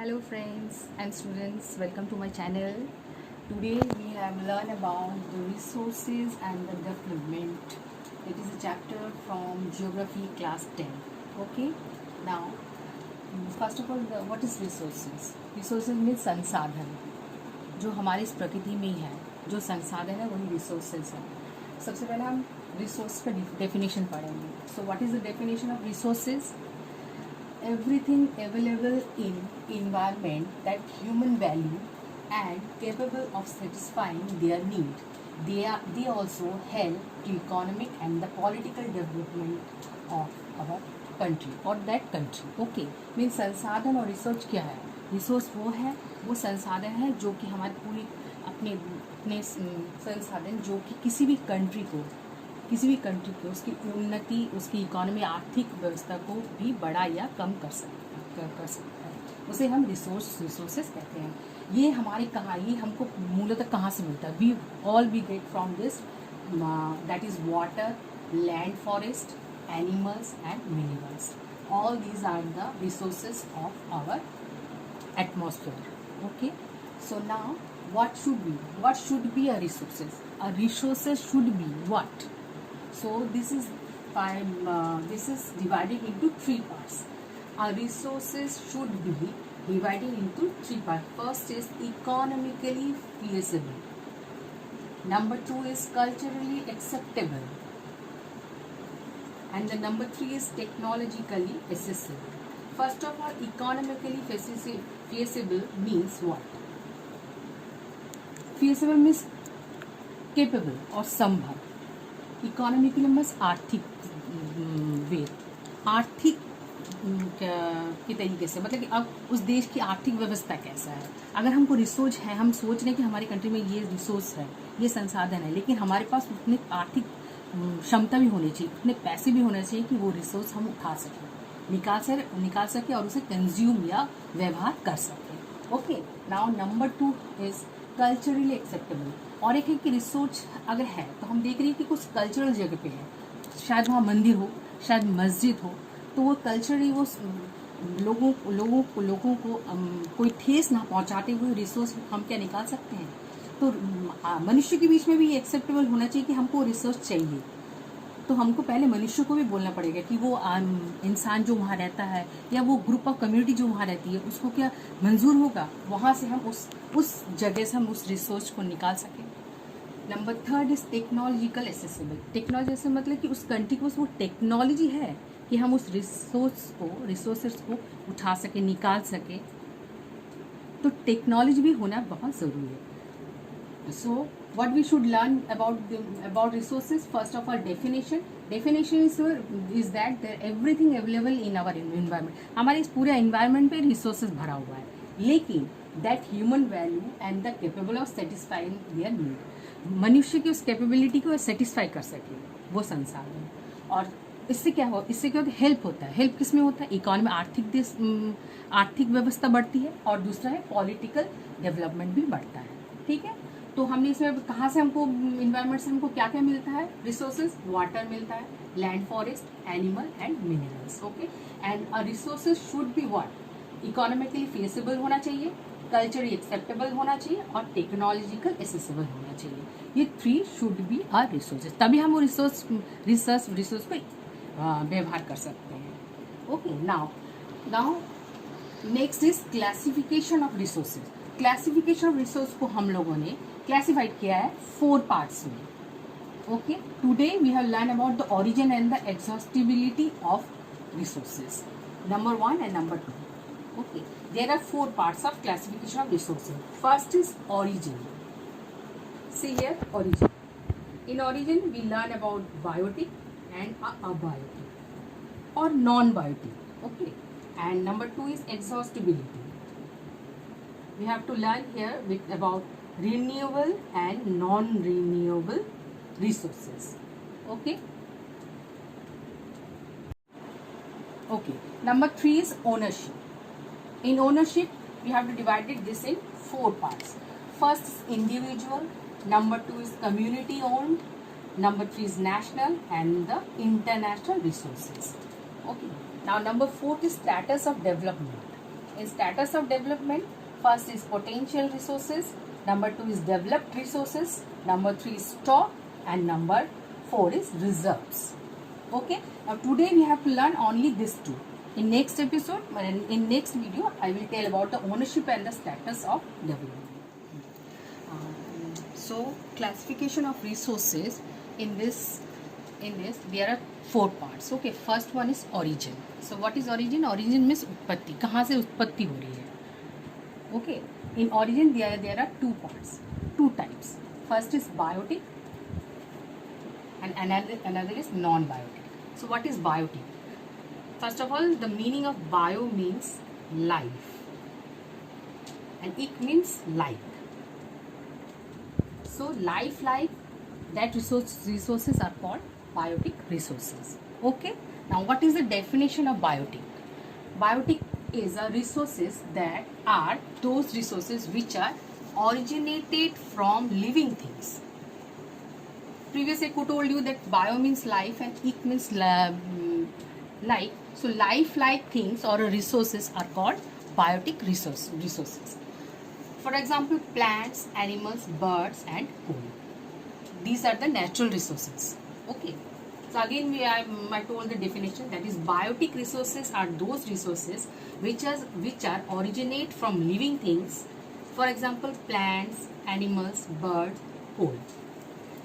Hello friends and students, welcome to my channel. Today we have learned about the resources and the development. It is a chapter from Geography class 10. Okay, now first of all, what is resources? Resources means संसाधन जो हमारी इस प्रकृति में ही है, जो संसाधन है वही resources है. सबसे पहले हम resource का definition पढ़ेंगे. So what is the definition of resources? Everything available in environment that human value and capable of satisfying their need. They also help to economic and the political development of our country or that country. Okay, means संसाधन और resource क्या है? Resource वो संसाधन है जो कि हमारे पूरी अपने संसाधन जो कि किसी भी कंट्री को उसकी उन्नति, उसकी इकोनॉमी, आर्थिक व्यवस्था को भी बढ़ा या कम कर सकता है, उसे हम रिसोर्सेस कहते हैं. ये हमको मूलतः कहाँ से मिलता है? We get from this, that is water, land, forest, animals and minerals. All these are the resources of our atmosphere. Okay, so now what should be a resources? A resources should be what? So this is divided into three parts. Our resources should be divided into three parts. First is economically feasible. Number two is culturally acceptable. And the number three is technologically accessible. First of all, economically feasible means what? Feasible means capable और संभव. Economically means आर्थिक के तरीके से, मतलब कि अब उस देश की आर्थिक व्यवस्था कैसा है. अगर हमको रिसोर्स है, हम सोच रहे हैं कि हमारी कंट्री में ये रिसोर्स है, ये संसाधन है, लेकिन हमारे पास उतनी आर्थिक क्षमता भी होनी चाहिए, उतने पैसे भी होने चाहिए कि वो रिसोर्स हम उठा सकें, निकाल सके और उसे कंज्यूम या व्यवहार कर सके. Okay, now number two is culturally acceptable. और एक है कि रिसोर्स अगर है तो हम देख रहे हैं कि कुछ कल्चरल जगह पे है, शायद वहाँ मंदिर हो, शायद मस्जिद हो, तो वो कल्चरली वो लोगों को कोई ठेस ना पहुँचाते हुए रिसोर्स हम क्या निकाल सकते हैं. तो मनुष्य के बीच में भी ये एक्सेप्टेबल होना चाहिए कि हमको रिसोर्स चाहिए. तो हमको पहले मनुष्य को भी बोलना पड़ेगा कि वो इंसान जो वहाँ रहता है या वो ग्रुप ऑफ कम्युनिटी जो वहाँ रहती है उसको क्या मंजूर होगा, वहाँ से हम उस जगह से हम उस रिसोर्स को निकाल सकें. Number third is technological accessible. Technology से मतलब कि उस कंट्री को वो टेक्नोलॉजी है कि हम उस रिसोर्सेस को उठा सके, निकाल सके. तो टेक्नोलॉजी भी होना बहुत ज़रूरी है. So what we should learn about resources? First of all, definition is that everything available in our environment. हमारे इस पूरे environment पे resources भरा हुआ है, लेकिन that human value and the capable of satisfying their need. मनुष्य की उस कैपेबिलिटी को सेटिस्फाई कर सके वो संसाधन. और इससे क्या होता है? हेल्प होता है. हेल्प किस में होता है? इकोनॉमी, आर्थिक व्यवस्था बढ़ती है, और दूसरा है पॉलिटिकल डेवलपमेंट भी बढ़ता है. ठीक है, तो हमने इसमें कहाँ से हमको इन्वायरमेंट से हमको क्या क्या मिलता है? रिसोर्सेज, वाटर मिलता है, land, forest, animal and minerals. Okay, and resources should be what? Economically feasible होना चाहिए, कल्चरली एक्सेप्टेबल होना चाहिए और टेक्नोलॉजिकल एसेसिबल होना चाहिए. ये three should be our resources. तभी हम वो रिसोर्स पे व्यवहार कर सकते हैं. Okay, now next is classification of resources. Classification of resource को हम लोगों ने क्लासिफाइड किया है 4 पार्ट्स में. Okay, today we have learn about the origin and the exhaustibility of resources, number 1 and number 2. Okay, there are 4 parts of classification of resources. First is origin. See here, origin. In origin we learn about biotic and abiotic or non-biotic. Okay, and number 2 is exhaustibility. We have to learn here about renewable and non-renewable resources. Okay. Okay. Number 3 is ownership. In ownership, we have to divide this in 4 parts. First is individual. Number 2 is community owned. Number 3 is national and the international resources. Okay. Now number 4 is status of development. In status of development, first is potential resources, number 2 is developed resources, number 3 is stock, and number 4 is reserves. Okay, now today we have to learn only these two. In next episode, in next video, I will tell about the ownership and the status of development. So classification of resources in this there are 4 parts. Okay, first one is origin. So what is origin? Origin means उत्पत्ति, कहाँ से उत्पत्ति हो रही है. Okay, in origin there are 2 parts, 2 types. First is biotic and another is non-biotic. So what is biotic? First of all, the meaning of bio means life and ic means like. So life like that resources are called biotic resources. Okay, now what is the definition of biotic? Biotic is a resources that are those resources which are originated from living things. Previously I told you that bio means life and ic means like. So life like things or resources are called biotic resources. For example, plants, animals, birds and coal. These are the natural resources. Okay. So again I told the definition, that is biotic resources are those resources which are originate from living things. For example, plants, animals, birds, coal.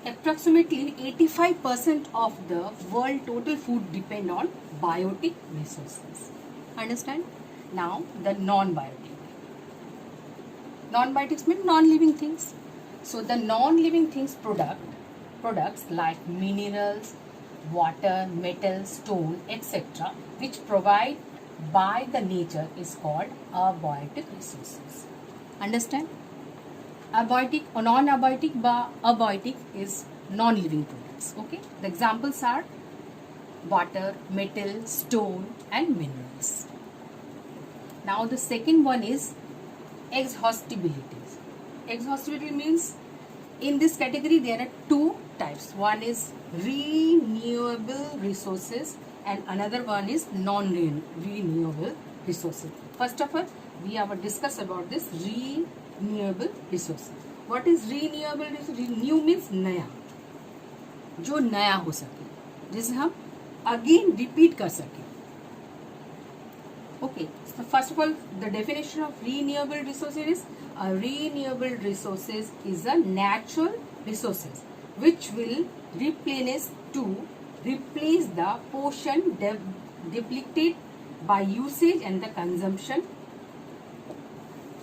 Approximately 85% of the world total food depend on biotic resources. Understand? Now the non-biotic. Non-biotics mean non-living things. So the non-living things products like minerals, water, metal, stone, etc., which provide by the nature is called abiotic resources. Understand? Abiotic or non-abiotic, abiotic is non-living products. Okay, the examples are water, metal, stone and minerals. Now the second one is exhaustibility. Exhaustibility means in this category there are 2 types. One is renewable resources and another one is non-renewable resources. First of all, we have discussed about this renewable resources. What is renewable resources? Renew means नया, जो नया हो सके, जिसे हम again repeat कर सके. Okay, so first of all, the definition of renewable resources is a renewable resources is a natural resources which will replenish to replace the portion depleted by usage and the consumption.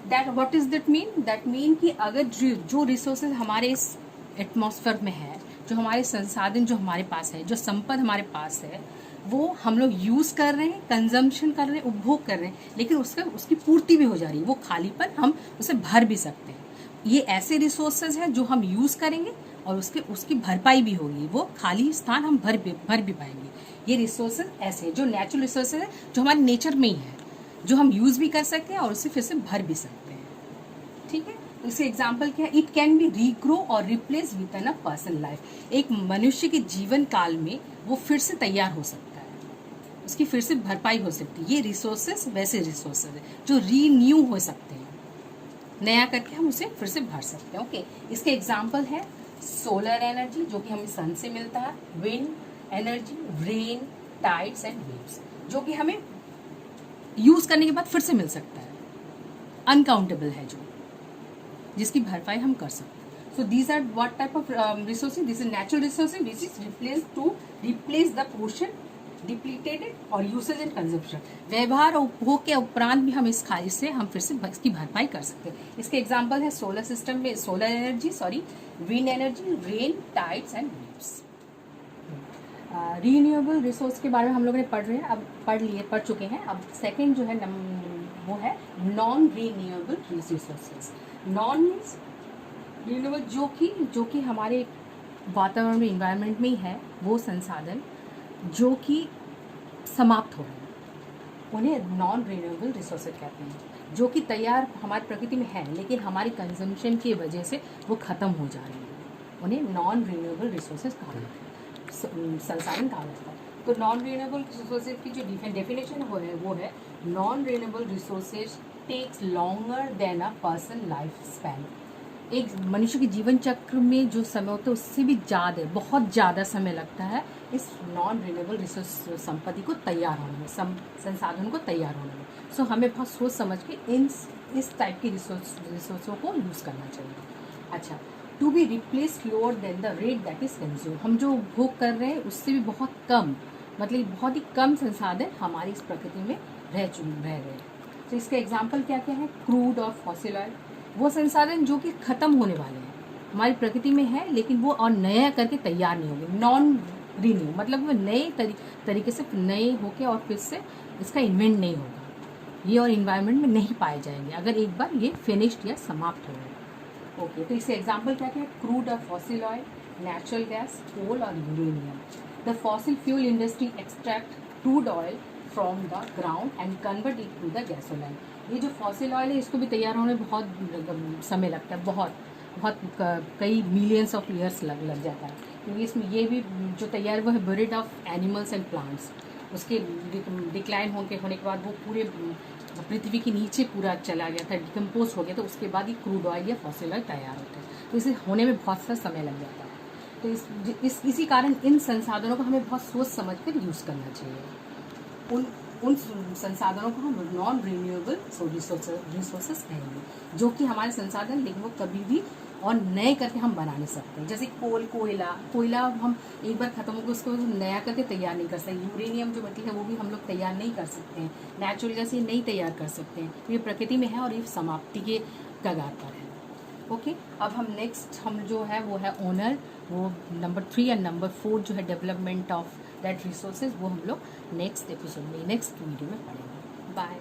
That what does that mean? That mean कि अगर जो resources हमारे इस atmosphere में है, जो हमारे संसाधन जो हमारे पास है, जो संपद हमारे पास है, वो हम लोग यूज कर रहे हैं, कंजम्पशन कर रहे हैं, उपभोग कर रहे हैं, लेकिन उसकी पूर्ति भी हो जा रही है, वो खालीपन हम उसे भर भी सकते हैं. ये ऐसे रिसोर्सेज हैं जो हम यूज करेंगे और उसकी भरपाई भी होगी, वो खाली स्थान हम भर भी पाएंगे. ये रिसोर्सेज ऐसे जो नेचुरल रिसोर्सेज है, जो हमारे नेचर में ही है, जो हम यूज भी कर सकते हैं और उसे फिर से भर भी सकते हैं. ठीक है, तो इसके एग्जाम्पल क्या है? इट कैन बी रीग्रो और replace with in a person life. एक मनुष्य के जीवन काल में वो फिर से तैयार हो सकता है, उसकी फिर से भरपाई हो सकती है. ये रिसोर्सेज वैसे रिसोर्सेज है जो रीन्यू हो सकते हैं, नया करके हम उसे फिर से भर सकते हैं. ओके, इसके एग्जाम्पल है सोलर एनर्जी जो कि हमें सन से मिलता है, wind energy, rain, tides and waves जो कि हमें यूज करने के बाद फिर से मिल सकता है, अनकाउंटेबल है, जो जिसकी भरपाई हम कर सकते हैं. So these are what type of resources? This is natural resources which is replace the portion depleted और यूसेज एंड कंजम्पशन. व्यवहार और उपभोग के उपरांत भी हम इस खाली से हम फिर से इसकी भरपाई कर सकते हैं. इसके एग्जाम्पल है सोलर सिस्टम में solar energy, wind energy, rain, tides and waves. Renewable resource के बारे में हम लोगों ने पढ़ चुके हैं. अब सेकंड जो है वो है non renewable resources. Non means renewable जो कि हमारे वातावरण में, इन्वायरमेंट में ही है, वो संसाधन जो कि समाप्त हो रहे हैं, उन्हें नॉन रिन्यूएबल रिसोर्सेज कहते हैं. जो कि तैयार हमारी प्रकृति में है लेकिन हमारी कंजम्पशन की वजह से वो ख़त्म हो जा रही है, उन्हें नॉन रिन्यूएबल रिसोर्सेज कहा जाता है, संसाधन कहा जाता है. तो नॉन रिन्यूएबल रिसोर्सेज की जो डेफिनेशन वो है non renewable resources takes longer than a person life span. एक मनुष्य के जीवन चक्र में जो समय होता है उससे भी ज़्यादा, बहुत ज़्यादा समय लगता है इस नॉन रिन्यूएबल रिसोर्स संपत्ति को तैयार होने में, संसाधन को तैयार होने में। सो हमें बहुत सोच समझ के इस टाइप की रिसोर्सों को यूज़ करना चाहिए। अच्छा, to be replace lower than the rate that is consume. हम जो उपभोग कर रहे हैं उससे भी बहुत कम, मतलब बहुत ही कम संसाधन हमारी इस प्रकृति में रह रहे हैं। तो इसका एग्जाम्पल क्या क्या है? क्रूड और फॉसिल ऑयल, वो संसाधन जो कि खत्म होने वाले हैं, हमारी प्रकृति में है लेकिन वो और नया करके तैयार नहीं होंगे। नॉन रिन्यू मतलब वो नए तरीके से नए होके और फिर से इसका इन्वेंट नहीं होगा, ये और इन्वायरमेंट में नहीं पाए जाएंगे अगर एक बार ये फिनिश्ड या समाप्त हो गए। ओके, तो इससे एग्जाम्पल क्या क्या है? क्रूड और fossil oil, natural gas, coal और uranium. The fossil fuel industry extract crude oil from the ground and convert it to the gasoline. ये जो फॉसिल ऑयल है इसको भी तैयार होने में बहुत समय लगता है, बहुत कई मिलियंस ऑफ ईयर्स लग जाता है, क्योंकि इसमें ये भी जो तैयार वो है buried of animals and plants. उसके डिक्लाइन होने के बाद वो पूरे पृथ्वी के नीचे पूरा चला गया था, डिकम्पोज हो गया, तो उसके बाद ही क्रूड ऑयल या फॉसिल ऑयल तैयार होता है। तो इसे होने में बहुत सा समय लग जाता है। तो इसी कारण इन संसाधनों को हमें बहुत सोच समझ कर यूज़ करना चाहिए। उन संसाधनों को हम नॉन रिन्यूएबल रिसोर्सेस कहेंगे, जो कि हमारे संसाधन लेकिन वो कभी भी और नए करके हम बना नहीं सकते। जैसे कोयला हम एक बार खत्म होकर उसको नया करके तैयार नहीं कर सकते। यूरेनियम जो मेटल है वो भी हम लोग तैयार नहीं कर सकते हैं। नेचुरल गैस ये नहीं तैयार कर सकते हैं, ये प्रकृति में है और ये समाप्ति के कगार पर है। ओके, अब हम जो है वो है ओनर, वो नंबर 3 और नंबर 4 जो है डेवलपमेंट ऑफ दैट रिसोर्सेज, वो हम लोग नेक्स्ट एपिसोड में, नेक्स्ट वीडियो में पढ़ेंगे। बाय।